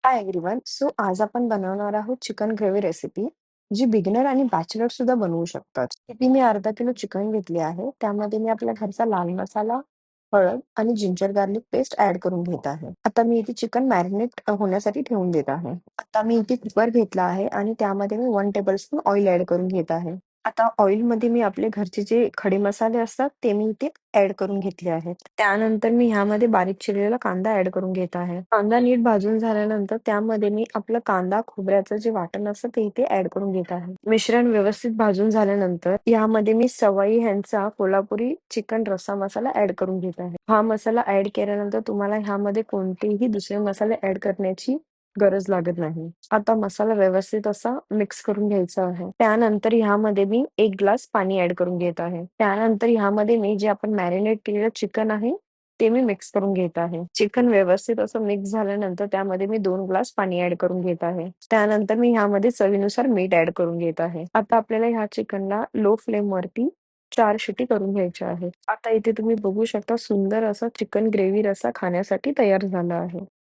Hi everyone. So आज आपण बनवणार आहोत चिकन ग्रेव्ही रेसिपी, जी बिगिनर आणि बॅचलर सुद्धा बनवू शकतात. ती मी अर्धा किलो चिकन घेतली आहे. त्यामध्ये मी आपल्या घरचा लाल मसाला, हळद आणि जिंजर गार्लिक पेस्ट ऍड करून घेत आहे. आता मी इथे चिकन मॅरिनेट होण्यासाठी ठेवून देत आहे. आता मी इथे कुकर घेतला आहे आणि त्यामध्ये मी 1 टेबलस्पून ऑइल ऍड करून घेत आहे. आता ऑइलमध्ये मी आपले घरचे जे खडे मसाले असतात ते मी इथे ऍड करून घेतले आहेत. त्यानंतर मी ह्यामध्ये बारीक चिरलेला कांदा ऍड करून घेत आहे. कांदा नीट भाजून झाल्यानंतर त्यामध्ये मी आपलं कांदा खोबऱ्याचं जे वाटण असतं ते इथे ऍड करून घेत आहे. मिश्रण व्यवस्थित भाजून झाल्यानंतर यामध्ये मी सवाई ह्यांचा कोल्हापुरी चिकन रस्सा मसाला ऍड करून घेत आहे. हा मसाला ऍड केल्यानंतर तुम्हाला ह्यामध्ये कोणतेही दुसरे मसाले ऍड करण्याची गरज लागत नाही. आता मसाला व्यवस्थित असा मिक्स करून घ्यायचा आहे. त्यानंतर ह्यामध्ये मी 1 ग्लास पाणी ऍड करून घेत आहे. त्यानंतर ह्यामध्ये मी जे आपण मॅरिनेट केलेलं चिकन आहे ते मी मिक्स करून घेत आहे. चिकन व्यवस्थित असं मिक्स झाल्यानंतर त्यामध्ये मी 2 ग्लास पाणी ऍड करून घेत आहे. त्यानंतर मी ह्यामध्ये चवीनुसार मीठ ऍड करून घेत आहे. आता आपल्याला ह्या चिकनला लो फ्लेम वरती 4 शिटी करून घ्यायच्या आहेत. आता इथे तुम्ही बघू शकता सुंदर असा चिकन ग्रेव्ही रस्सा खाण्यासाठी तयार झाला आहे.